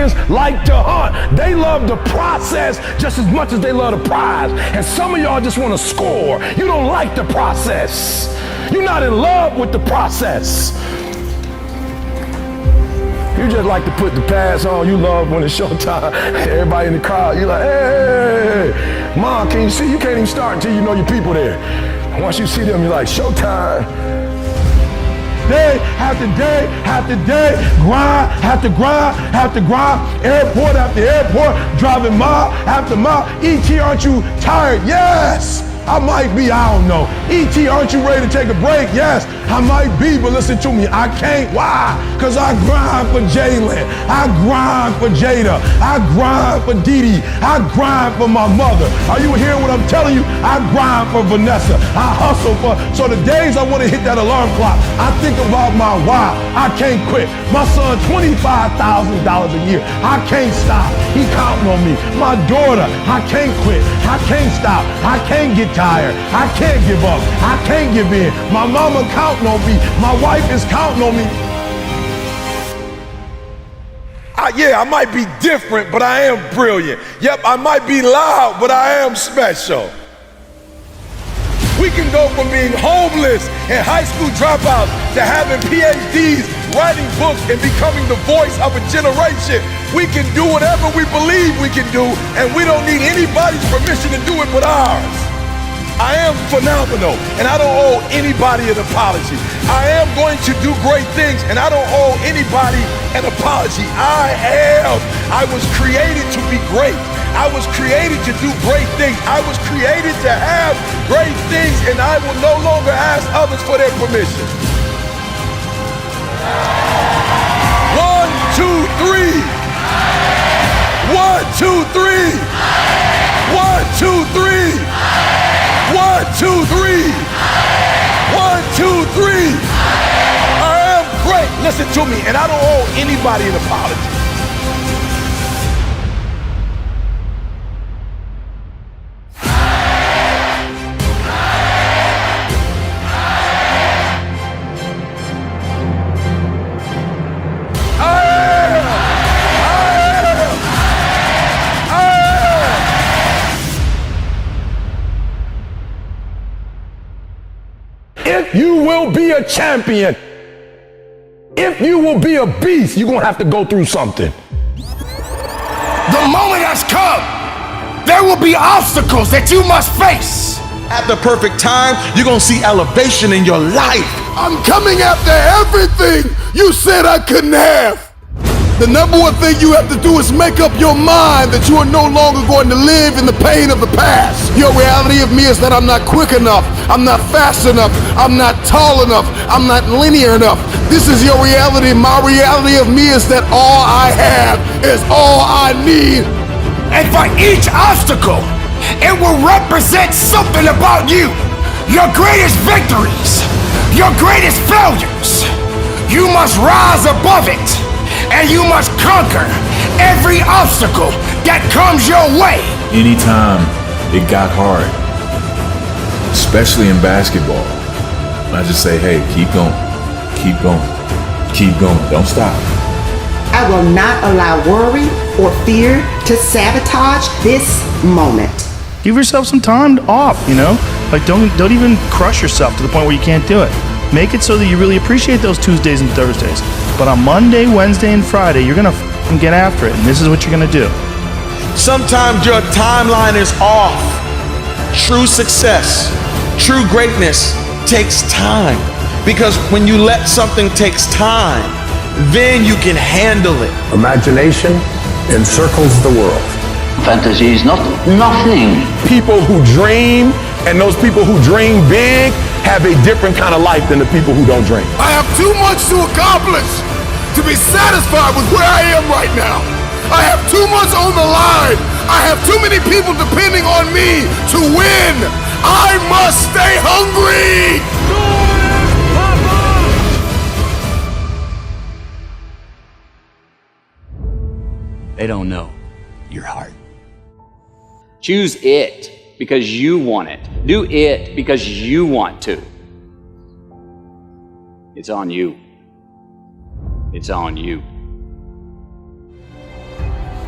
Lions like to hunt. They love the process just as much as they love the prize. And some of y'all just want to score. You don't like the process. You're not in love with the process. You just like to put the pads on. You love when it's showtime. Everybody in the crowd, you're like, hey, Mom, can you see? You can't even start until you know your people there. Once you see them, you're like, showtime. Day after day after day, grind after grind after grind, airport after airport, driving mile after mile. E.T., aren't you tired? Yes, I might be, I don't know. E.T., aren't you ready to take a break? Yes, I might be, but listen to me, I can't. Why? Because I grind for Jalen. I grind for Jada. I grind for Dee Dee. I grind for my mother. Are you hearing what I'm telling you? I grind for Vanessa. I hustle for, so the days I want to hit that alarm clock, I think about my why. I can't quit. My son, $25,000 a year. I can't stop. He counting on me. My daughter, I can't quit. I can't stop. I can't get tired. I can't give up. I can't give in. My mama counting on me. My wife is counting on me. Yeah, I might be different, but I am brilliant. Yep, I might be loud, but I am special. We can go from being homeless and high school dropouts to having PhDs, writing books, and becoming the voice of a generation. We can do whatever we believe we can do, and we don't need anybody's permission to do it but ours. I am phenomenal, and I don't owe anybody an apology. I am going to do great things, and I don't owe anybody an apology. I was created to be great. I was created to do great things. I was created to have great things, and I will no longer ask others for their permission. 1, 2, 3. 1, 2, 3. 1, 2, 3. 1, 2, 3. 1, 2, 3. I am great. Listen to me, and I don't owe anybody an apology. If you will be a champion, if you will be a beast, you're going to have to go through something. The moment has come. There will be obstacles that you must face. At the perfect time, you're going to see elevation in your life. I'm coming after everything you said I couldn't have. The number one thing you have to do is make up your mind that you are no longer going to live in the pain of the past. Your reality of me is that I'm not quick enough, I'm not fast enough, I'm not tall enough, I'm not linear enough. This is your reality. My reality of me is that all I have is all I need. And for each obstacle, it will represent something about you. Your greatest victories, your greatest failures. You must rise above it. And you must conquer every obstacle that comes your way. Anytime it got hard, especially in basketball, I just say, hey, keep going, keep going, keep going, don't stop. I will not allow worry or fear to sabotage this moment. Give yourself some time off, you know? Like don't even crush yourself to the point where you can't do it. Make it so that you really appreciate those Tuesdays and Thursdays. But on Monday, Wednesday, and Friday, you're gonna get after it, and this is what you're gonna do. Sometimes your timeline is off. True success, true greatness takes time. Because when you let something takes time, then you can handle it. Imagination encircles the world. Fantasy is not nothing. People who dream and those people who dream big have a different kind of life than the people who don't dream. I have too much to accomplish to be satisfied with where I am right now. I have too much on the line. I have too many people depending on me to win. I must stay hungry. They don't know your heart. Choose it because you want it. Do it because you want to. It's on you. It's on you.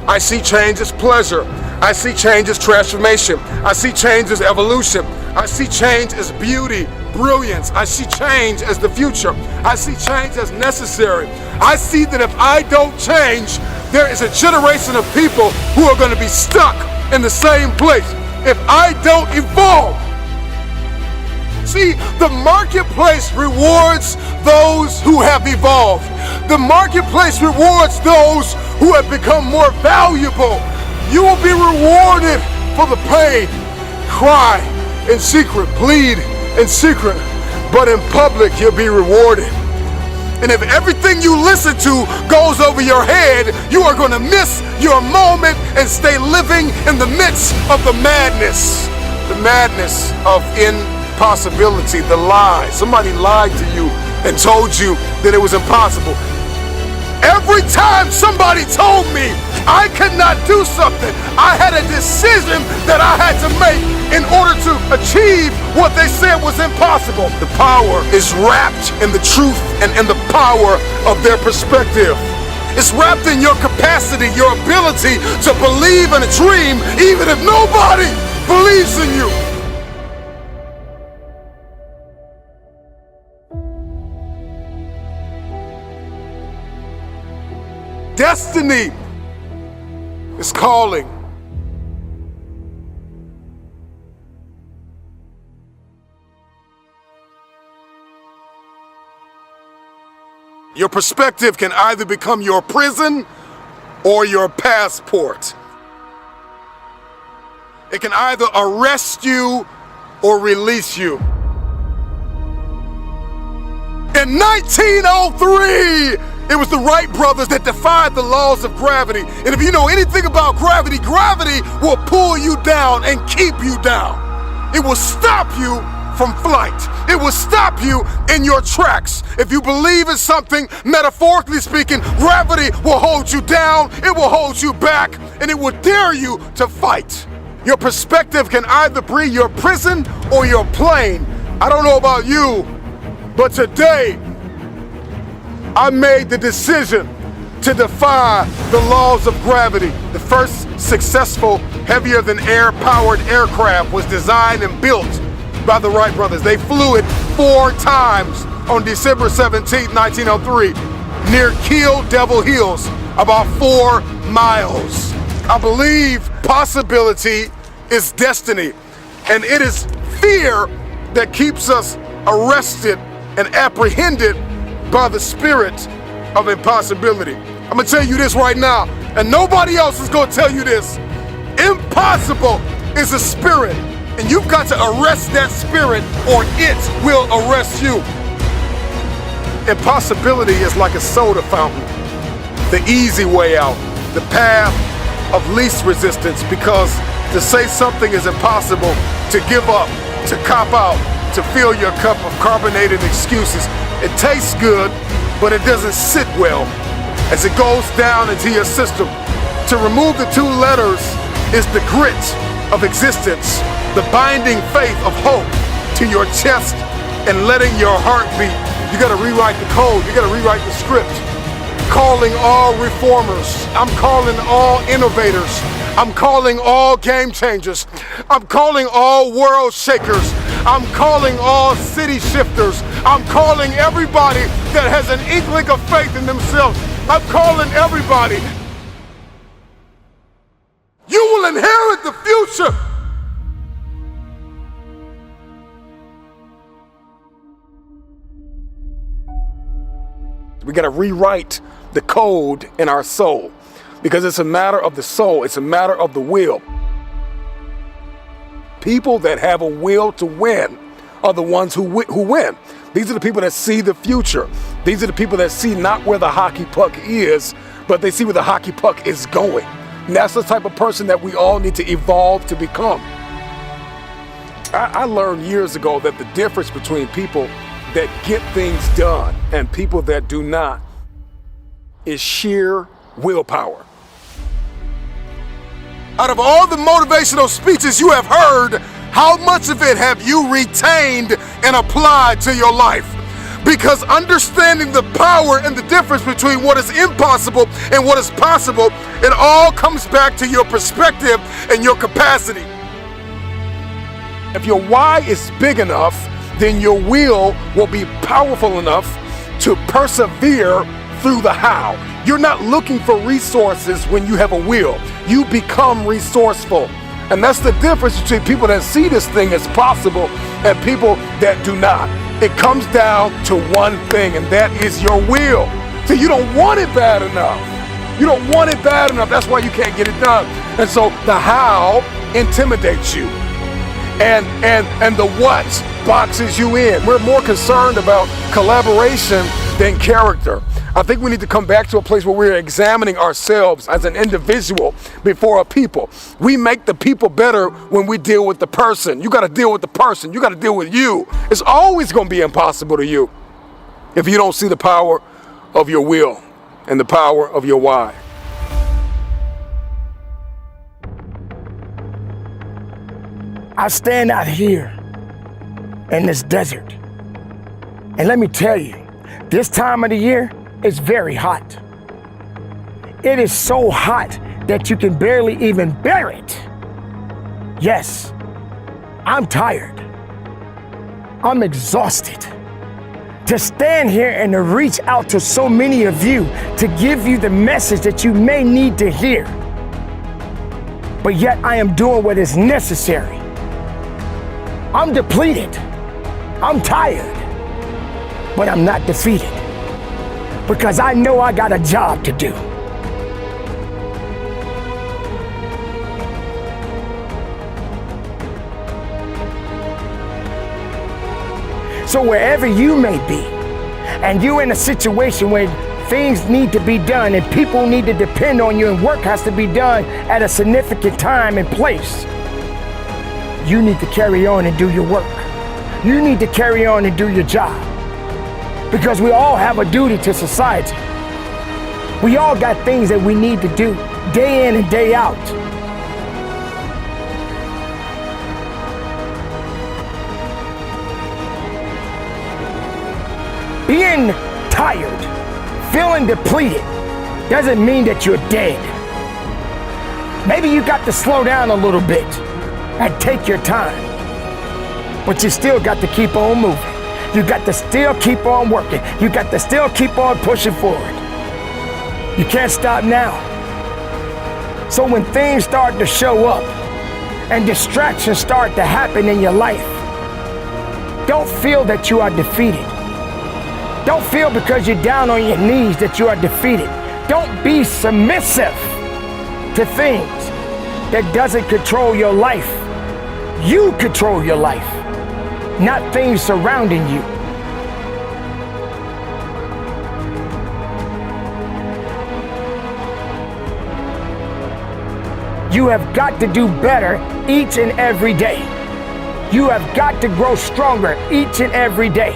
I see change as pleasure. I see change as transformation. I see change as evolution. I see change as beauty, brilliance. I see change as the future. I see change as necessary. I see that if I don't change, there is a generation of people who are going to be stuck in the same place. If I don't evolve. See, the marketplace rewards those who have evolved. The marketplace rewards those who have become more valuable. You will be rewarded for the pain. Cry in secret, bleed in secret, but in public you'll be rewarded. And if everything you listen to goes over your head, you are going to miss your moment and stay living in the midst of the madness of impossibility, the lie. Somebody lied to you and told you that it was impossible. Every time somebody told me I could not do something, I had a decision that I had to make in order to achieve what they said was impossible. The power is wrapped in the truth and in the power of their perspective. It's wrapped in your capacity, your ability to believe in a dream, even if nobody believes in you. Destiny is calling. Your perspective can either become your prison or your passport. It can either arrest you or release you. In 1903, it was the Wright brothers that defied the laws of gravity. And if you know anything about gravity, gravity will pull you down and keep you down. It will stop you from flight. It will stop you in your tracks. If you believe in something, metaphorically speaking, gravity will hold you down, it will hold you back, and it will dare you to fight. Your perspective can either be your prison or your plane. I don't know about you, but today, I made the decision to defy the laws of gravity. The first successful heavier-than-air powered aircraft was designed and built by the Wright brothers. They flew it 4 times on December 17, 1903, near Kill Devil Hills, about 4 miles. I believe possibility is destiny, and it is fear that keeps us arrested and apprehended by the spirit of impossibility. I'm gonna tell you this right now, and nobody else is gonna tell you this. Impossible is a spirit, and you've got to arrest that spirit or it will arrest you. Impossibility is like a soda fountain, the easy way out, the path of least resistance, because to say something is impossible, to give up, to cop out, to fill your cup of carbonated excuses, it tastes good, but it doesn't sit well as it goes down into your system. To remove the 2 letters is the grit of existence, the binding faith of hope to your chest and letting your heart beat. You gotta rewrite the code, you gotta rewrite the script. Calling all reformers, I'm calling all innovators, I'm calling all game changers, I'm calling all world shakers, I'm calling all city shifters. I'm calling everybody that has an inkling of faith in themselves. I'm calling everybody. You will inherit the future. We got to rewrite the code in our soul, because it's a matter of the soul. It's a matter of the will. People that have a will to win are the ones who win. These are the people that see the future. These are the people that see not where the hockey puck is, but they see where the hockey puck is going. And that's the type of person that we all need to evolve to become. I learned years ago that the difference between people that get things done and people that do not is sheer willpower. Out of all the motivational speeches you have heard, how much of it have you retained and applied to your life? Because understanding the power and the difference between what is impossible and what is possible, it all comes back to your perspective and your capacity. If your why is big enough, then your will be powerful enough to persevere through the how. You're not looking for resources when you have a will. You become resourceful. And that's the difference between people that see this thing as possible and people that do not. It comes down to one thing, and that is your will. So you don't want it bad enough. You don't want it bad enough. That's why you can't get it done. And so the how intimidates you. And the what boxes you in. We're more concerned about collaboration than character. I think we need to come back to a place where we're examining ourselves as an individual before a people. We make the people better when we deal with the person. You got to deal with the person. You got to deal with you. It's always going to be impossible to you if you don't see the power of your will and the power of your why. I stand out here in this desert, and let me tell you, this time of the year is very hot. It is so hot that you can barely even bear it. Yes, I'm tired. I'm exhausted. To stand here and to reach out to so many of you to give you the message that you may need to hear. But yet I am doing what is necessary. I'm depleted. I'm tired. But I'm not defeated. Because I know I got a job to do. So wherever you may be, and you're in a situation where things need to be done and people need to depend on you and work has to be done at a significant time and place, you need to carry on and do your work. You need to carry on and do your job. Because we all have a duty to society. We all got things that we need to do day in and day out. Being tired, feeling depleted, doesn't mean that you're dead. Maybe you got to slow down a little bit and take your time. But you still got to keep on moving. You got to still keep on working. You got to still keep on pushing forward. You can't stop now. So when things start to show up and distractions start to happen in your life, don't feel that you are defeated. Don't feel because you're down on your knees that you are defeated. Don't be submissive to things that doesn't control your life. You control your life, not things surrounding you. You have got to do better each and every day. You have got to grow stronger each and every day.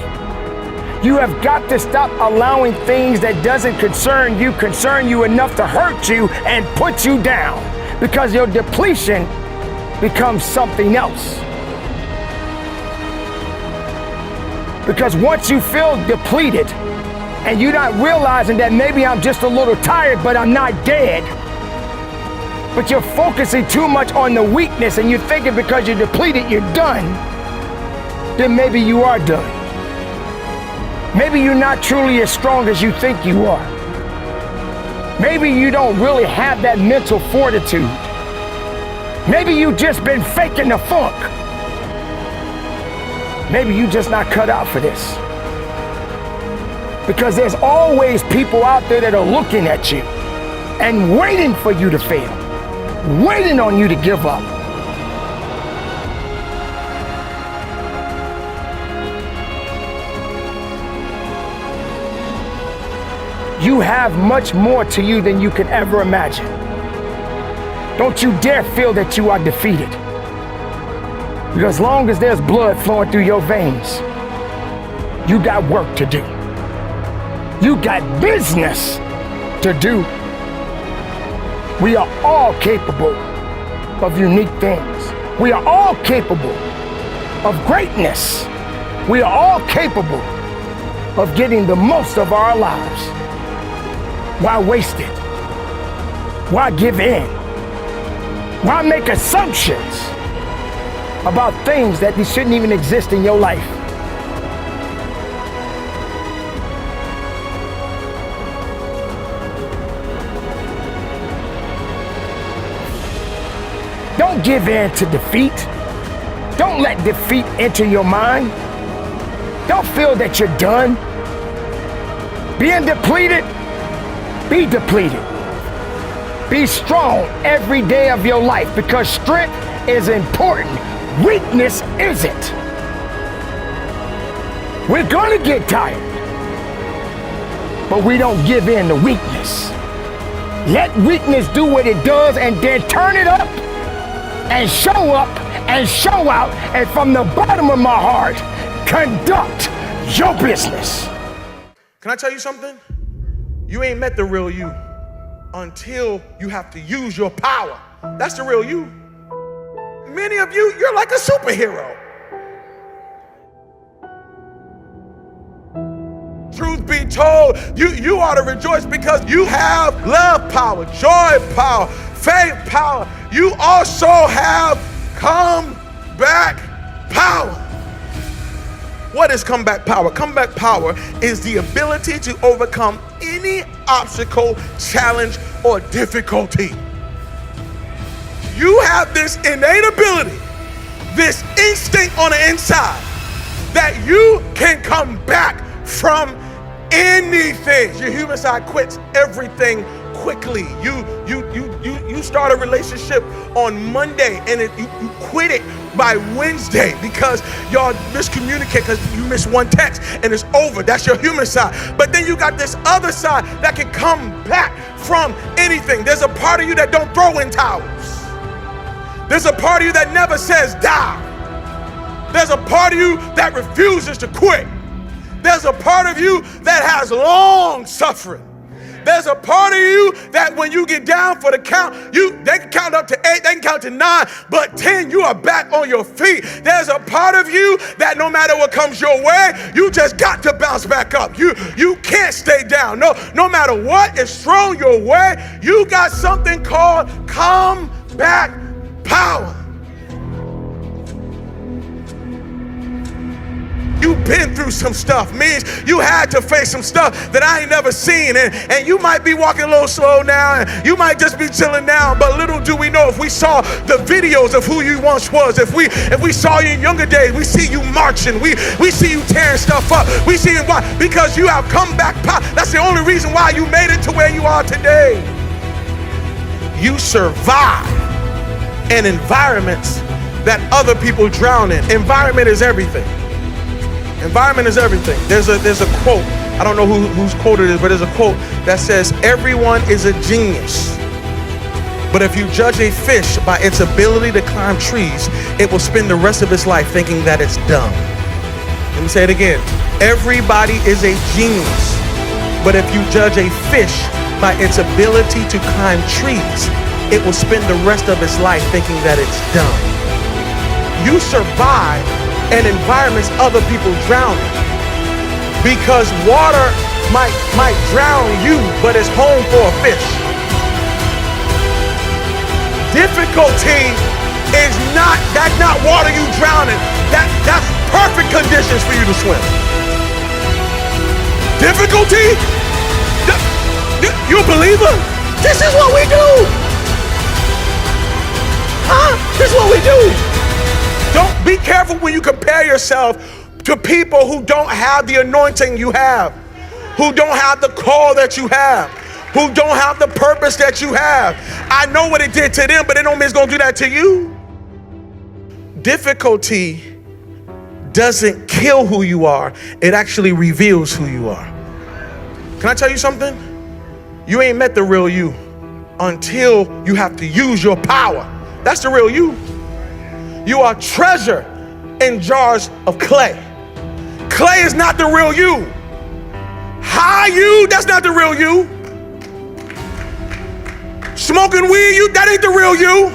You have got to stop allowing things that doesn't concern you enough to hurt you and put you down, because your depletion becomes something else. Because once you feel depleted and you're not realizing that maybe I'm just a little tired, but I'm not dead, but you're focusing too much on the weakness and you're thinking because you're depleted, you're done, then maybe you are done. Maybe you're not truly as strong as you think you are. Maybe you don't really have that mental fortitude. Maybe you just been faking the funk. Maybe you just not cut out for this. Because there's always people out there that are looking at you and waiting for you to fail, waiting on you to give up. You have much more to you than you can ever imagine. Don't you dare feel that you are defeated. Because as long as there's blood flowing through your veins, you got work to do. You got business to do. We are all capable of unique things. We are all capable of greatness. We are all capable of getting the most of our lives. Why waste it? Why give in? Why make assumptions about things that shouldn't even exist in your life? Don't give in to defeat. Don't let defeat enter your mind. Don't feel that you're done. Being depleted, be depleted. Be strong every day of your life because strength is important. Weakness isn't. We're gonna get tired, but we don't give in to weakness. Let weakness do what it does and then turn it up and show up and show out, and from the bottom of my heart, conduct your business. Can I tell you something? You ain't met the real you until you have to use your power. That's the real you. Many of you, you're like a superhero. Truth be told, you ought to rejoice because you have love power, joy power, faith power. You also have comeback power. What is comeback power? Comeback power is the ability to overcome any obstacle, challenge, or difficulty. You have this innate ability, this instinct on the inside, that you can come back from anything. Your human side quits everything quickly. You start a relationship on Monday and you quit it by Wednesday because y'all miscommunicate because you miss one text and it's over. That's your human side. But then you got this other side that can come back from anything. There's a part of you that don't throw in towels. There's a part of you that never says die. There's a part of you that refuses to quit. There's a part of you that has long suffering. There's a part of you that when you get down for the count, they can count up to 8, they can count to 9, but 10, you are back on your feet. There's a part of you that no matter what comes your way, you just got to bounce back up. You can't stay down. No matter what is thrown your way, you got something called comeback power. You've been through some stuff, means you had to face some stuff that I ain't never seen, and you might be walking a little slow now, and you might just be chilling now, but little do we know, if we saw the videos of who you once was, if we saw you in younger days, we see you marching, we see you tearing stuff up, we see why, because you have come back power. That's the only reason why you made it to where you are today. You survive in environments that other people drown in. Environment is everything. Environment is everything. There's a quote, I don't know whose quote it is, but there's a quote that says, everyone is a genius, but if you judge a fish by its ability to climb trees, it will spend the rest of its life thinking that it's dumb. Let me say it again. Everybody is a genius, but if you judge a fish by its ability to climb trees, it will spend the rest of its life thinking that it's dumb. You survive in environments other people drown in, because water might drown you, but it's home for a fish. Difficulty is that's not water you drown in. That's perfect conditions for you to swim. Difficulty? You a believer? This is what we do. Huh? This is what we do. Don't be careful when you compare yourself to people who don't have the anointing you have, who don't have the call that you have, who don't have the purpose that you have. I know what it did to them, but it don't mean it's gonna do that to you. Difficulty doesn't kill who you are, it actually reveals who you are. Can I tell you something? You ain't met the real you until you have to use your power. That's the real you. You are treasure in jars of clay. Clay is not the real you. High you, that's not the real you. Smoking weed, that ain't the real you.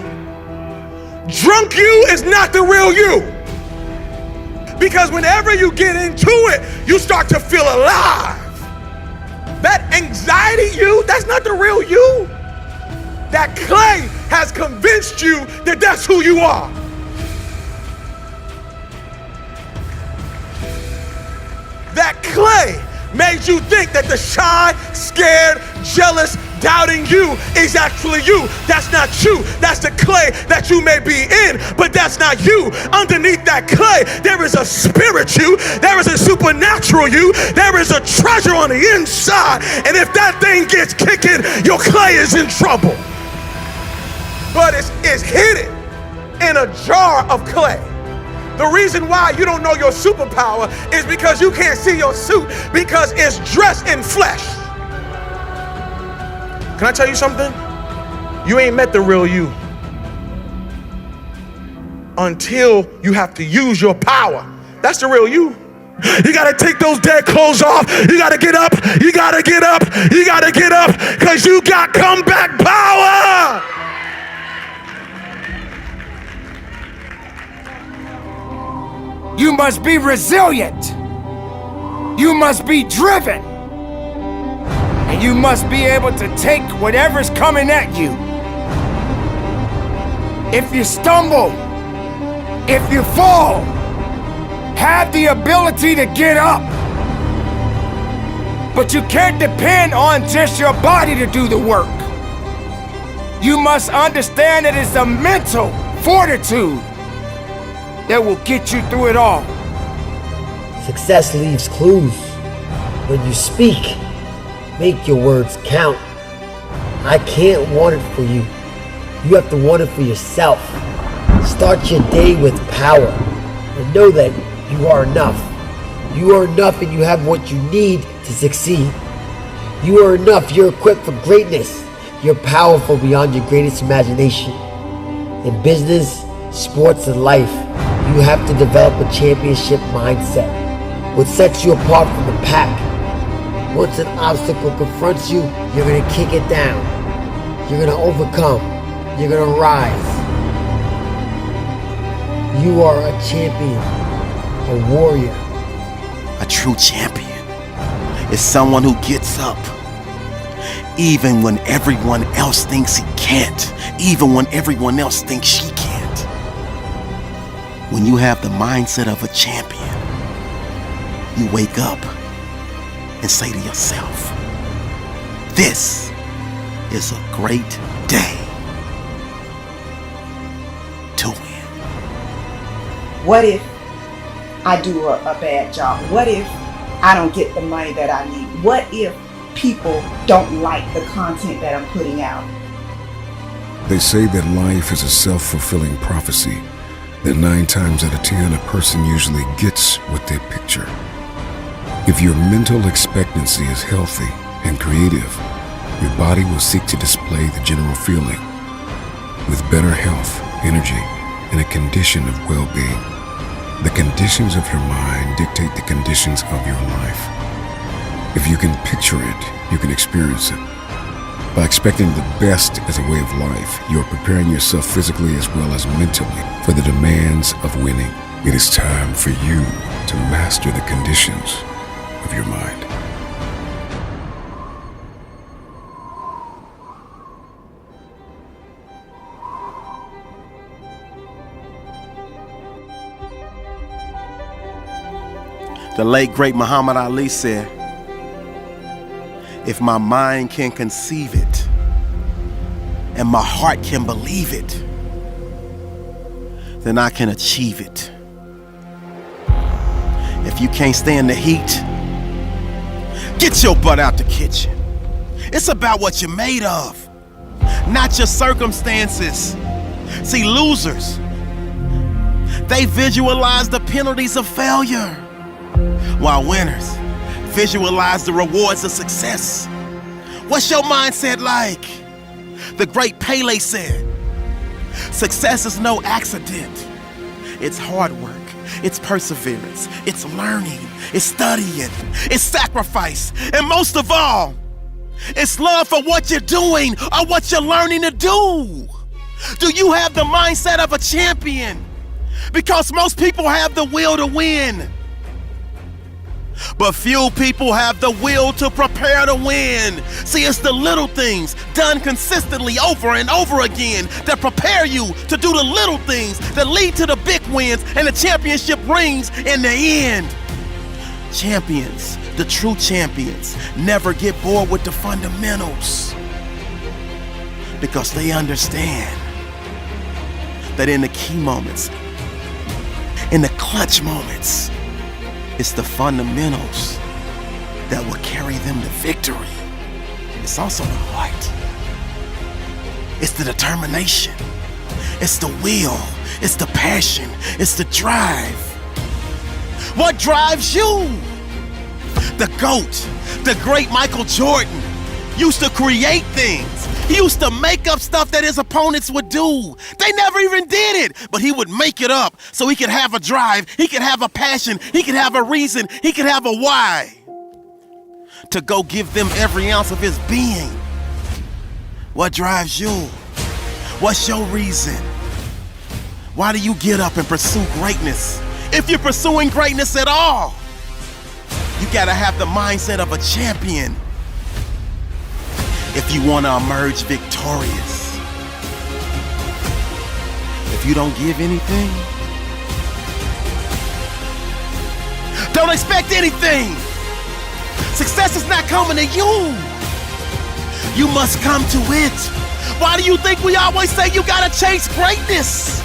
Drunk you is not the real you. Because whenever you get into it, you start to feel alive. That anxiety you, that's not the real you. That clay has convinced you that that's who you are. That clay made you think that the shy, scared, jealous, doubting you is actually you. That's not you. That's the clay that you may be in, but that's not you. Underneath that clay, there is a spirit you. There is a supernatural you. There is a treasure on the inside. And if that thing gets kicking, your clay is in trouble. But it's hidden in a jar of clay. The reason why you don't know your superpower is because you can't see your suit because it's dressed in flesh. Can I tell you something? You ain't met the real you until you have to use your power. That's the real you. You gotta take those dead clothes off. You gotta get up. You gotta get up. You gotta get up because you got comeback power. You must be resilient. You must be driven. And you must be able to take whatever's coming at you. If you stumble, if you fall, have the ability to get up. But you can't depend on just your body to do the work. You must understand that it's a mental fortitude that will get you through it all. Success leaves clues. When you speak, make your words count. I can't want it for you. You have to want it for yourself. Start your day with power and know that you are enough. You are enough and you have what you need to succeed. You are enough. You're equipped for greatness. You're powerful beyond your greatest imagination. In business, sports, and life, you have to develop a championship mindset. What sets you apart from the pack. Once an obstacle confronts you, you're going to kick it down. You're going to overcome. You're going to rise. You are a champion, a warrior. A true champion is someone who gets up even when everyone else thinks he can't, even when everyone else thinks she can't. When you have the mindset of a champion, you wake up and say to yourself, this is a great day to win. What if I do a bad job? What if I don't get the money that I need? What if people don't like the content that I'm putting out? They say that life is a self-fulfilling prophecy, that 9 times out of 10 a person usually gets what they picture. If your mental expectancy is healthy and creative, your body will seek to display the general feeling with better health, energy, and a condition of well-being. The conditions of your mind dictate the conditions of your life. If you can picture it, you can experience it. By expecting the best as a way of life, you are preparing yourself physically as well as mentally for the demands of winning. It is time for you to master the conditions of your mind. The late great Muhammad Ali said, if my mind can conceive it and my heart can believe it, then I can achieve it. If you can't stand the heat, get your butt out the kitchen. It's about what you're made of, not your circumstances. See, losers, they visualize the penalties of failure, while winners visualize the rewards of success. What's your mindset like? The great Pele said, success is no accident. It's hard work, it's perseverance, it's learning, it's studying, it's sacrifice, and most of all, it's love for what you're doing or what you're learning to do. Do you have the mindset of a champion? Because most people have the will to win. But few people have the will to prepare to win. See, it's the little things done consistently over and over again that prepare you to do the little things that lead to the big wins and the championship rings in the end. Champions, the true champions, never get bored with the fundamentals because they understand that in the key moments, in the clutch moments, it's the fundamentals that will carry them to victory. It's also the heart. It's the determination. It's the will. It's the passion. It's the drive. What drives you? The GOAT, the great Michael Jordan, used to create things. He used to make up stuff that his opponents would do. They never even did it, but he would make it up so he could have a drive, he could have a passion, he could have a reason, he could have a why to go give them every ounce of his being. What drives you? What's your reason? Why do you get up and pursue greatness? If you're pursuing greatness at all, you gotta have the mindset of a champion. If you want to emerge victorious. If you don't give anything, don't expect anything. Success is not coming to you. You must come to it. Why do you think we always say you gotta chase greatness?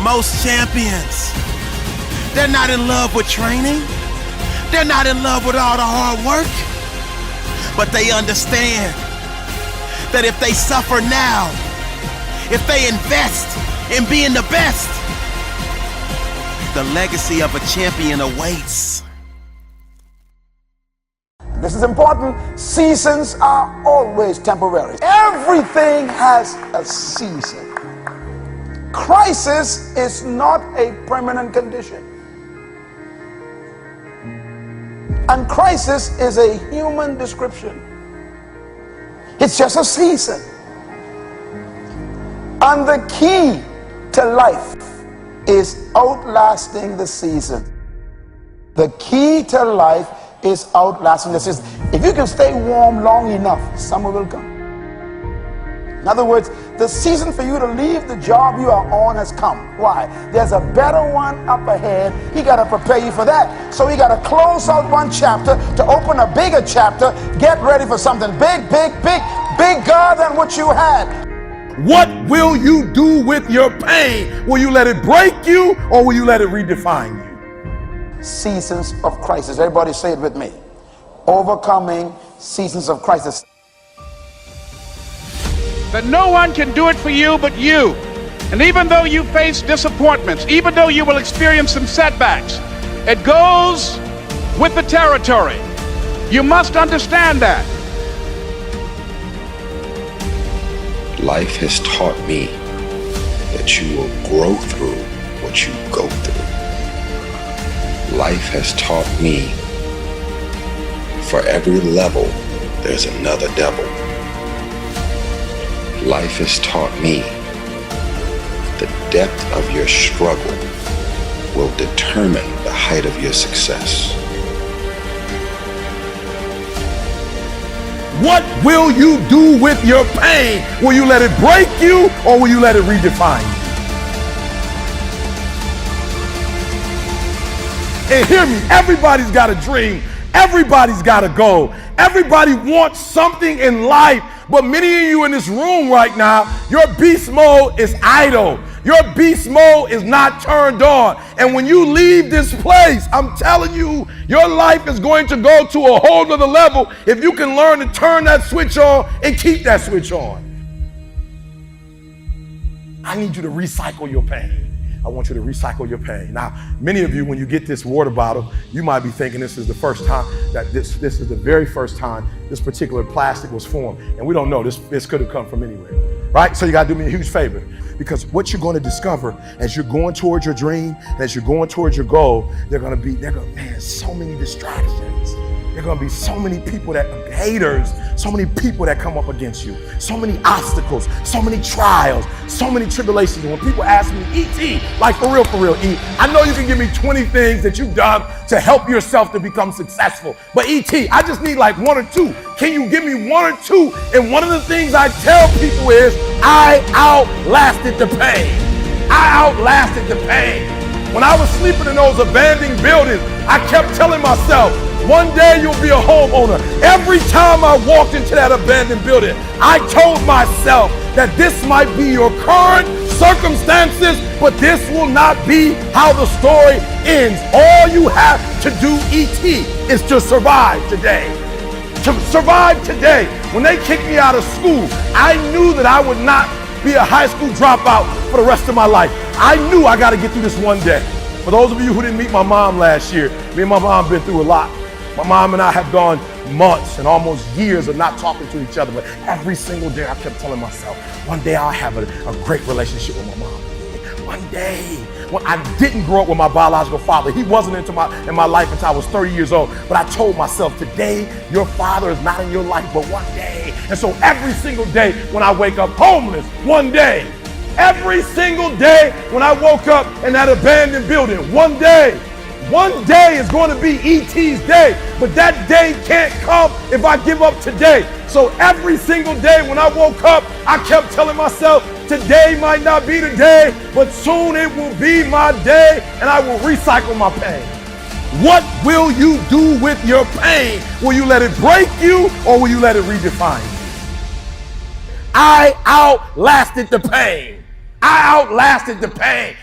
Most champions, they're not in love with training. They're not in love with all the hard work. But they understand that if they suffer now, if they invest in being the best, the legacy of a champion awaits. This is important. Seasons are always temporary. Everything has a season. Crisis is not a permanent condition. And crisis is a human description. It's just a season. And the key to life is outlasting the season. The key to life is outlasting the season. If you can stay warm long enough, summer will come. In other words, the season for you to leave the job you are on has come. Why? There's a better one up ahead. He got to prepare you for that. So he got to close out one chapter to open a bigger chapter. Get ready for something big, big, big, bigger than what you had. What will you do with your pain? Will you let it break you or will you let it redefine you? Seasons of crisis. Everybody say it with me. Overcoming seasons of crisis. That no one can do it for you but you. And even though you face disappointments, even though you will experience some setbacks, it goes with the territory. You must understand that. Life has taught me that you will grow through what you go through. Life has taught me for every level, there's another devil. Life has taught me the depth of your struggle will determine the height of your success. What will you do with your pain? Will you let it break you or will you let it redefine you? And hear me, everybody's got a dream. Everybody's got a goal. Everybody wants something in life, but many of you in this room right now, your beast mode is idle. Your beast mode is not turned on. And when you leave this place, I'm telling you, your life is going to go to a whole nother level if you can learn to turn that switch on and keep that switch on. I need you to recycle your pain. I want you to recycle your pain. Now, many of you, when you get this water bottle, you might be thinking this is the first time that this is the very first time this particular plastic was formed. And we don't know, this could have come from anywhere, right? So you gotta do me a huge favor, because what you're gonna discover as you're going towards your dream, as you're going towards your goal, man, so many distractions. there are going to be so many people that haters, so many people that come up against you, so many obstacles, so many trials, so many tribulations. And when people ask me, E.T., like for real, E, I know you can give me 20 things that you've done to help yourself to become successful. But E.T., I just need like one or two. Can you give me one or two? And one of the things I tell people is, I outlasted the pain. I outlasted the pain. When I was sleeping in those abandoned buildings, I kept telling myself, one day you'll be a homeowner. Every time I walked into that abandoned building, I told myself that this might be your current circumstances, but this will not be how the story ends. All you have to do, E.T., is to survive today. To survive today. When they kicked me out of school, I knew that I would not be a high school dropout for the rest of my life. I knew I got to get through this one day. For those of you who didn't meet my mom last year, me and my mom been through a lot. My mom and I have gone months and almost years of not talking to each other, but every single day I kept telling myself, one day I'll have a great relationship with my mom again. One day. Well, I didn't grow up with my biological father. He wasn't in my life until I was 30 years old. But I told myself, today, your father is not in your life, but one day. And so every single day when I wake up homeless, one day. Every single day when I woke up in that abandoned building, one day. One day is going to be E.T.'s day, but that day can't come if I give up today. So every single day when I woke up, I kept telling myself, today might not be the day, but soon it will be my day, and I will recycle my pain. What will you do with your pain? Will you let it break you, or will you let it redefine you? I outlasted the pain. I outlasted the pain.